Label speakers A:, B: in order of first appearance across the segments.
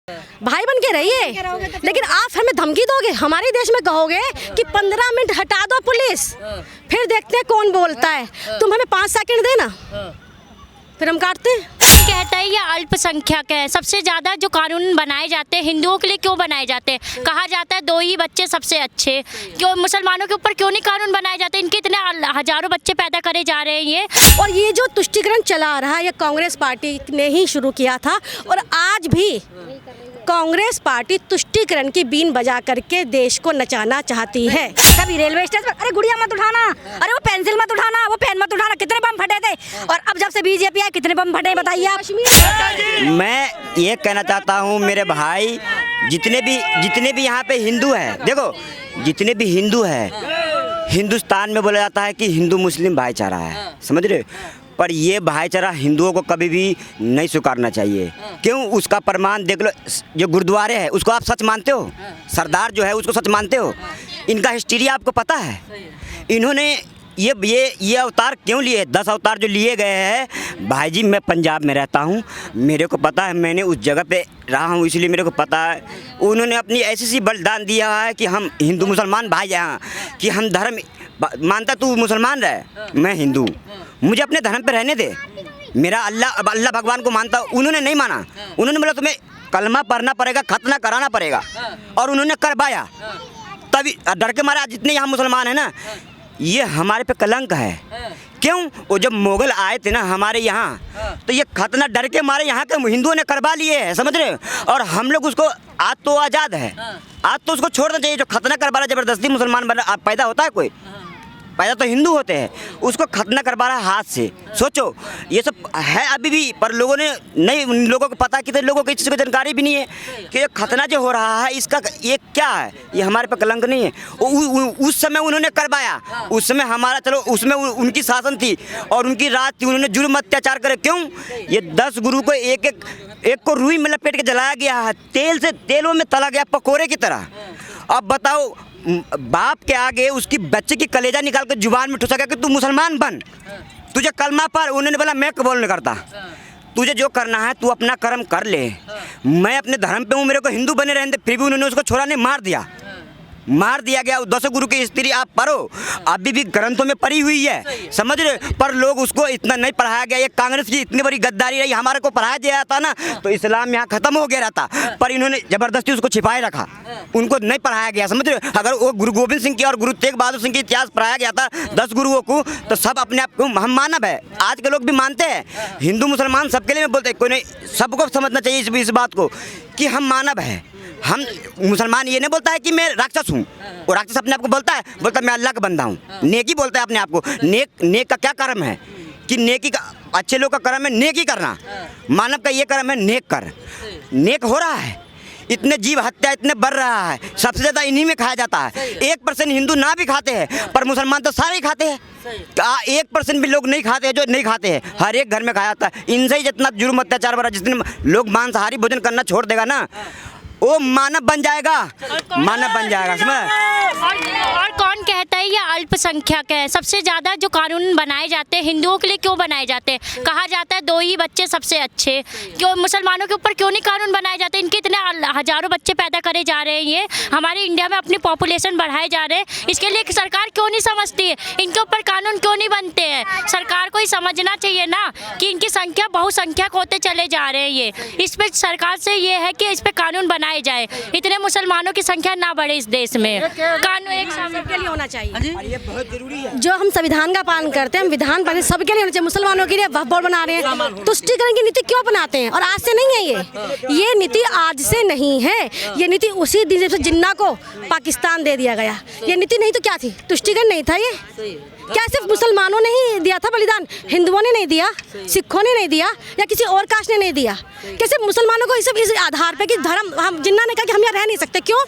A: भाई बन के रहिए, लेकिन आप हमें धमकी दोगे, हमारे देश में कहोगे कि 15 मिनट हटा दो पुलिस, फिर देखते हैं कौन बोलता है। तुम हमें 5 सेकंड देना, फिर हम काटते हैं।
B: कहता है ये अल्पसंख्यक है, सबसे ज़्यादा जो कानून बनाए जाते हैं हिंदुओं के लिए क्यों बनाए जाते हैं? कहा जाता है 2 ही बच्चे सबसे अच्छे, क्यों मुसलमानों के ऊपर क्यों नहीं कानून बनाए जाते? इनके इतने हजारों बच्चे पैदा करे जा रहे हैं ये।
A: और ये जो तुष्टीकरण चला रहा है ये कांग्रेस पार्टी ने ही शुरू किया था, और आज भी कांग्रेस पार्टी तुष्टीकरण की बीन बजा करके देश को नचाना चाहती है।
C: कभी रेलवे स्टेशन पर अरे गुड़िया मत उठाना, अरे वो पेंसिल मत उठाना, वो पेन मत उठाना, कितने बम फटे थे। और अब जब से बीजेपी आए कितने बम फटे बताइए आप।
D: मैं ये कहना चाहता हूँ मेरे भाई, जितने भी यहाँ पे हिंदू हैं, देखो जितने भी हिंदू हैं, हिंदुस्तान में बोला जाता है कि हिंदू मुस्लिम भाईचारा है, समझ रहे, पर ये भाईचारा हिंदुओं को कभी भी नहीं स्वीकारना चाहिए। क्यों? उसका प्रमाण देख लो, जो गुरुद्वारे हैं उसको आप सच मानते हो? सरदार जो है उसको सच मानते हो? इनका हिस्ट्री आपको पता है? इन्होंने ये अवतार क्यों लिए? 10 अवतार जो लिए गए हैं। भाई जी मैं पंजाब में रहता हूँ, मेरे को पता है, मैंने उस जगह पे रहा हूँ, इसलिए मेरे को पता है। उन्होंने अपनी ऐसी बलिदान दिया है कि हम हिंदू मुसलमान भाई यहाँ कि हम धर्म मानता, तू मुसलमान रहे, मैं हिंदू, मुझे अपने धर्म पे रहने दे। मेरा अल्लाह भगवान को मानता, उन्होंने नहीं माना। उन्होंने बोला तुम्हें कलमा पढ़ना पड़ेगा, खतना कराना पड़ेगा, और उन्होंने करवाया। तभी डर के मारे जितने यहाँ मुसलमान हैं ना, ये हमारे पे कलंक है। क्यों? वो जब मुगल आए थे ना हमारे यहाँ, तो ये खतना डर के मारे यहाँ के हिंदुओं ने करवा लिए है, समझ रहे हो? और हम लोग उसको, आज तो आज़ाद है, आज तो उसको छोड़ना चाहिए। जो खतना करवा रहा जबरदस्ती मुसलमान बना, आप पैदा होता है कोई, पैदा तो हिंदू होते हैं, उसको खतना करवा रहा हाथ से। सोचो ये सब है अभी भी, पर लोगों ने नहीं, उन लोगों को पता, कितने लोगों को इस चीज़ की जानकारी भी नहीं है कि ये खतना जो हो रहा है इसका ये क्या है। ये हमारे पे कलंक नहीं है। उस समय उन्होंने करवाया, उस समय हमारा, चलो उसमें उनकी शासन थी और उनकी राज थी, उन्होंने जुल्म अत्याचार करे। क्यों? ये 10 गुरु को एक को रुई में लपेट के जलाया गया है, तेलों में तला गया पकोड़े की तरह। अब बताओ, बाप के आगे उसकी बच्चे की कलेजा निकाल कर जुबान में ठुसा गया कि तू मुसलमान बन, तुझे कलमा पर। उन्होंने बोला मैं कबूल नहीं करता, तुझे जो करना है तू अपना कर्म कर ले, मैं अपने धर्म पे हूँ, मेरे को हिंदू बने रहने दे। फिर भी उन्होंने उसको छोड़ा नहीं, मार दिया गया। 10 गुरु की स्त्री आप पढ़ो, अभी भी ग्रंथों में पढ़ी हुई है, समझ रहे, पर लोग उसको इतना नहीं पढ़ाया गया। ये कांग्रेस की इतनी बड़ी गद्दारी रही, हमारे को पढ़ाया दिया था ना तो इस्लाम यहाँ खत्म हो गया रहता, पर इन्होंने जबरदस्ती उसको छिपाए रखा, उनको नहीं पढ़ाया गया, समझ रहे। अगर वो गुरु गोविंद सिंह की और गुरु तेग बहादुर सिंह की इतिहास पढ़ाया गया था 10 गुरुओं को, तो सब अपने आप को, हम मानव है, आज के लोग भी मानते हैं, हिंदू मुसलमान सबके लिए बोलते हैं, कोई नहीं, सबको समझना चाहिए इस बात को कि हम मानव है। हम मुसलमान ये नहीं बोलता है कि मैं राक्षस हूँ, वो राक्षस अपने आप को बोलता है मैं अल्लाह का बंदा हूँ। नेकी बोलता है अपने आप को। नेक का क्या कर्म है कि नेकी का, अच्छे लोग का कर्म है नेकी करना, मानव का ये कर्म है नेक कर। नेक हो रहा है, इतने जीव हत्या इतने बढ़ रहा है, सबसे ज़्यादा इन्हीं में खाया जाता है। 1% हिंदू ना भी खाते हैं, पर मुसलमान तो सारे ही खाते हैं। 1% भी लोग नहीं खाते हैं, जो नहीं खाते हैं, हर एक घर में खाया जाता है। इनसे ही जितना जुर्म अत्याचार बढ़ा, जितने लोग मांसाहारी भोजन करना छोड़ देगा ना, वो मानव बन जाएगा, मानव बन जाएगा, समझ।
B: और कौन कहता है ये अल्पसंख्यक है? सबसे ज़्यादा जो कानून बनाए जाते हैं हिंदुओं के लिए क्यों बनाए जाते हैं? कहा जाता है 2 ही बच्चे सबसे अच्छे, क्यों मुसलमानों के ऊपर क्यों नहीं कानून बनाए जाते? इनके इतने हजारों बच्चे पैदा करे जा रहे हैं ये, हमारे इंडिया में अपनी पॉपुलेशन बढ़ाए जा रहे हैं, इसके लिए सरकार क्यों नहीं समझती है? इनके ऊपर कानून क्यों नहीं बनते हैं? सरकार को ही समझना चाहिए ना कि इनकी संख्या बहुसंख्यक होते चले जा रहे हैं ये। इस पर सरकार से ये है कि इस पर कानून बनाए जाए, इतने मुसलमानों की संख्या ना बढ़े इस देश में। कानून एक
A: सबके लिए होना चाहिए, ये बहुत जरूरी है। जो हम संविधान का पालन करते हैं, विधान पालन सबके लिए होना चाहिए। मुसलमानों के लिए बोर्ड बना रहे हैं, तुष्टीकरण की नीति क्यों बनाते हैं? और आज से नहीं है ये नीति आज से नहीं है, ये नीति उसी दिन से जिन्ना को पाकिस्तान दे दिया गया। ये नीति नहीं तो क्या थी? तुष्टीकरण नहीं था ये? क्या सिर्फ मुसलमानों ने ही दिया था बलिदान? हिंदुओं ने नहीं दिया, सिखों ने नहीं दिया, या किसी और कास्ट ने नहीं दिया? क्या सिर्फ मुसलमानों को इस आधार पे कि धर्म, हम जिन्ना ने कहा कि हम यहाँ रह नहीं सकते? क्यों?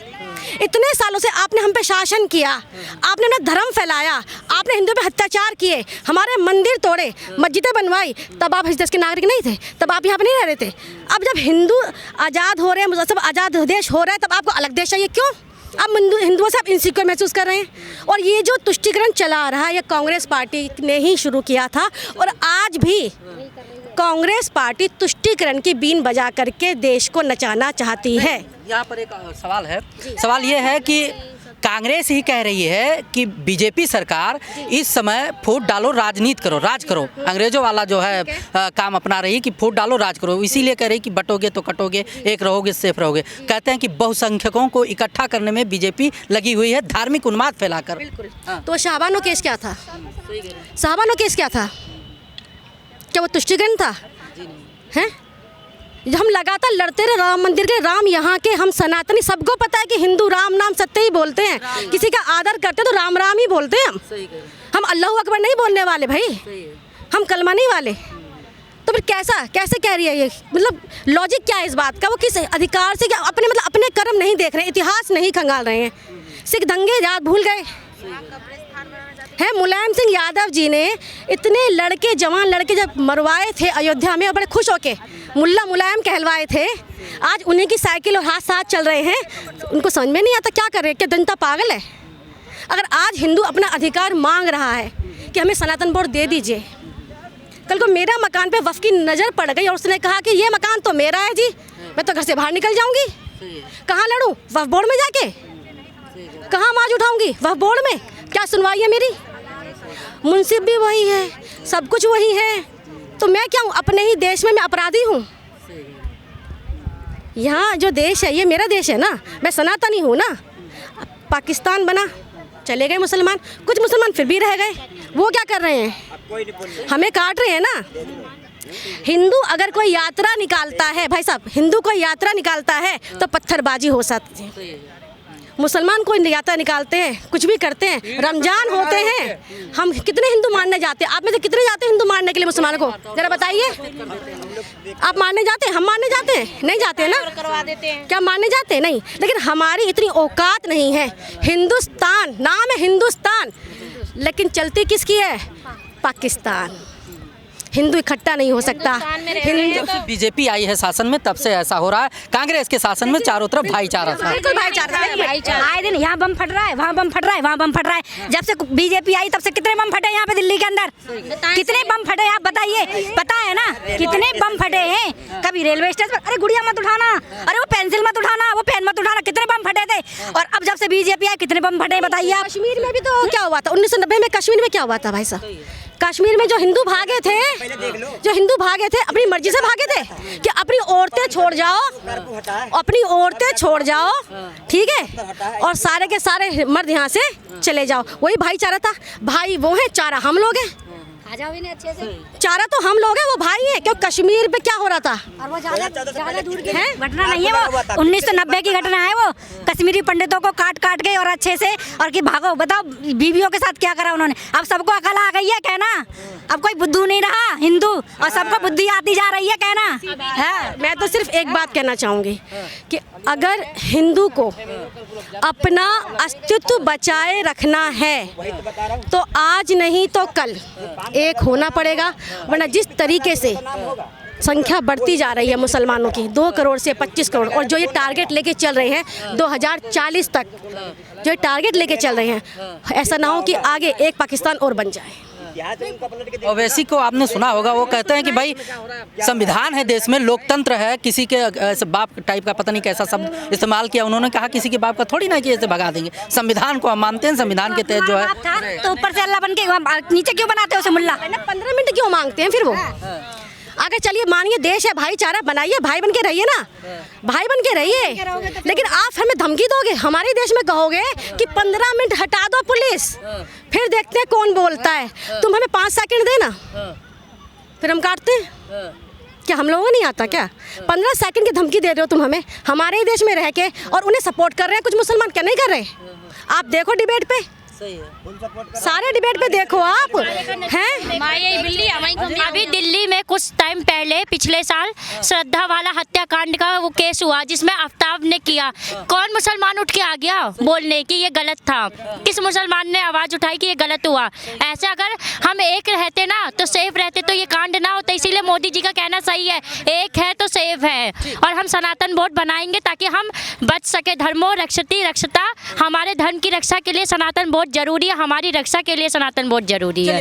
A: इतने सालों से आपने हम पे शासन किया, आपने अपना धर्म फैलाया, आपने हिंदुओं पे अत्याचार किए, हमारे मंदिर तोड़े, मस्जिदें बनवाई, तब आप इस देश के नागरिक नहीं थे, तब आप यहाँ पे नहीं रह रहे थे। अब जब हिंदू आज़ाद हो रहे हैं, सब आज़ाद देश हो रहा है, तब आपको अलग देश चाहिए। क्यों? अब हिंदुओं से आप इनसिक्योर महसूस कर रहे हैं। और ये जो तुष्टीकरण चला रहा है ये कांग्रेस पार्टी ने ही शुरू किया था, और आज भी कांग्रेस पार्टी तुष्टीकरण की बीन बजा करके देश को नचाना चाहती है।
E: यहाँ पर एक सवाल है, सवाल ये है कि कांग्रेस ही कह रही है कि बीजेपी सरकार इस समय फूट डालो राजनीति करो, राज करो, अंग्रेजों वाला जो है काम अपना रही कि फूट डालो राज करो, इसीलिए कह रही कि बटोगे तो कटोगे, एक रहोगे सेफ रहोगे। कहते हैं कि बहुसंख्यकों को इकट्ठा करने में बीजेपी लगी हुई है, धार्मिक उन्माद फैलाकर।
A: तो शाहबानो केस क्या था? शाहबानो केस क्या था? क्या वो तुष्टीकरण था? हैं? हम लगातार लड़ते रहे राम मंदिर के, राम यहाँ के, हम सनातनी, सबको पता है कि हिंदू राम नाम सत्य ही बोलते हैं, किसी का आदर करते तो राम राम ही बोलते हैं हम अल्लाह अकबर नहीं बोलने वाले भाई, हम कलमा नहीं वाले। तो फिर कैसे कह रही है ये? मतलब लॉजिक क्या है इस बात का? वो किस अधिकार से क्या अपने मतलब अपने कर्म नहीं देख रहे, इतिहास नहीं खंगाल रहे हैं, सिख दंगे याद भूल गए हैं। मुलायम सिंह यादव जी ने इतने लड़के, जवान लड़के जब मरवाए थे अयोध्या में और बड़े खुश होके मुल्ला मुलायम कहलवाए थे, आज उन्हीं की साइकिल और हाथ साथ चल रहे हैं, उनको समझ में नहीं आता क्या कर रहे हैं, क्या जनता पागल है? अगर आज हिंदू अपना अधिकार मांग रहा है कि हमें सनातन बोर्ड दे दीजिए, कल को मेरा मकान पे वफ़ की नज़र पड़ गई और उसने कहा कि ये मकान तो मेरा है जी, मैं तो घर से बाहर निकल जाऊंगी, कहाँ लड़ूँ? वफ़ बोर्ड में जाके कहाँ आवाज़ उठाऊंगी? वफ़ बोर्ड में क्या सुनवाई है मेरी? मुंसिफ भी वही है, सब कुछ वही है, तो मैं क्या हूँ? अपने ही देश में मैं अपराधी हूँ। यहाँ जो देश है ये मेरा देश है ना, मैं सनातनी हूँ ना। पाकिस्तान बना, चले गए मुसलमान, कुछ मुसलमान फिर भी रह गए, वो क्या कर रहे हैं? हमें काट रहे हैं ना। हिंदू अगर कोई यात्रा निकालता है, भाई साहब, हिंदू कोई यात्रा निकालता है तो पत्थरबाजी हो सकती है। मुसलमान कोई यात्रा निकालते हैं, कुछ भी करते हैं, रमजान होते हैं, हम कितने हिंदू मानने जाते हैं? आप में से कितने जाते हैं हिंदू मानने के लिए मुसलमानों को? जरा बताइए, आप मानने जाते हैं? हम मानने जाते हैं? नहीं जाते हैं ना, करवा देते हैं। क्या मानने जाते हैं? नहीं। लेकिन हमारी इतनी औकात नहीं है। हिंदुस्तान नाम है, हिंदुस्तान, लेकिन चलती किसकी है? पाकिस्तान। हिंदू इकट्ठा नहीं हो सकता।
E: हिंदू बीजेपी आई है शासन में तब से ऐसा हो रहा है, कांग्रेस के शासन में चारों तरफ भाईचारा था।
C: आए दिन यहाँ बम फट रहा है, वहाँ बम फट रहा है, वहाँ बम फट रहा है। जब से बीजेपी आई तब से कितने बम फटे यहाँ पे दिल्ली के अंदर? कितने बम फटे आप बताइए? पता है ना कितने बम फटे हैं? कभी रेलवे स्टेशन पर, अरे गुड़िया मत उठाना, अरे वो पेंसिल मत उठाना, वो पेन मत उठाना, कितने बम फटे थे। और अब जब से बीजेपी आई कितने बम फटे बताइए आप?
A: कश्मीर में भी तो क्या हुआ था? 1990 में कश्मीर में क्या हुआ था भाई साहब? कश्मीर में जो हिंदू भागे थे, अपनी मर्जी से भागे थे कि अपनी औरतें छोड़ जाओ, अपनी औरतें छोड़ जाओ, ठीक है, और सारे के सारे मर्द यहाँ से चले जाओ। वही भाईचारा था। भाई वो है, चारा हम लोग हैं। अच्छे से चारा तो हम लोग हैं, वो भाई है। क्यों? कश्मीर पे क्या हो रहा था? और वो ज़्यादा दूर की
C: घटना नहीं है, वो 1990 की घटना है। वो कश्मीरी पंडितों को काट के और अच्छे से, और कि भागो, बताओ बीवियों के साथ क्या करा उन्होंने। अब सबको अकल आ गई है कहना, अब कोई बुद्धू नहीं रहा हिंदू, और सबको बुद्धि आती जा रही है कहना है।
A: मैं तो सिर्फ एक बात कहना चाहूँगी कि अगर हिंदू को अपना अस्तित्व बचाए रखना है तो आज नहीं तो कल एक होना पड़ेगा, वरना जिस तरीके से संख्या बढ़ती जा रही है मुसलमानों की, 2 करोड़ से 25 करोड़, और जो ये टारगेट लेके चल रहे हैं 2040 तक जो टारगेट लेके चल रहे हैं, ऐसा ना हो कि आगे एक पाकिस्तान और बन जाए।
E: ओवैसी को आपने सुना होगा, वो कहते हैं कि भाई संविधान है देश में, लोकतंत्र है, किसी के बाप टाइप का पता नहीं कैसा शब्द इस्तेमाल किया उन्होंने, कहा किसी के बाप का थोड़ी ना कि ऐसे भगा देंगे। संविधान को हम मानते हैं, संविधान के तहत जो है।
C: तो ऊपर से अल्लाह बन के नीचे क्यों बनाते हो उसे मुल्ला?
A: 15 मिनट क्यों मांगते हैं फिर वो? अगर चलिए मानिए देश है, भाईचारा बनाइए, भाई बन के रहिए ना, भाई बन के रहिए। लेकिन आप हमें धमकी दोगे, हमारे देश में कहोगे कि 15 मिनट हटा दो पुलिस, फिर देखते हैं कौन बोलता है। तुम हमें 5 सेकंड देना, फिर हम काटते हैं। क्या हम लोगों को नहीं आता क्या? 15 सेकंड की धमकी दे रहे हो तुम हमें, हमारे ही देश में रह के, और उन्हें सपोर्ट कर रहे हैं कुछ मुसलमान, क्या नहीं कर रहे? आप देखो डिबेट पे, सारे डिबेट पे देखो आप हैं।
B: अभी दिल्ली में कुछ टाइम पहले पिछले साल श्रद्धा वाला हत्याकांड का वो केस हुआ जिसमें आफ्ताब ने किया। कौन मुसलमान उठ के आ गया बोलने कि ये गलत था? किस मुसलमान ने आवाज़ उठाई कि ये गलत हुआ? ऐसे अगर हम एक रहते ना तो सेफ रहते, तो ये कांड ना होता। इसीलिए मोदी जी का कहना सही है, एक है तो सेफ है। और हम सनातन बोर्ड बनाएंगे ताकि हम बच सके। धर्मो रक्षति रक्षता, हमारे धर्म की रक्षा के लिए सनातन बोर्ड जरूरी है, हमारी रक्षा के लिए सनातन बोर्ड जरूरी है।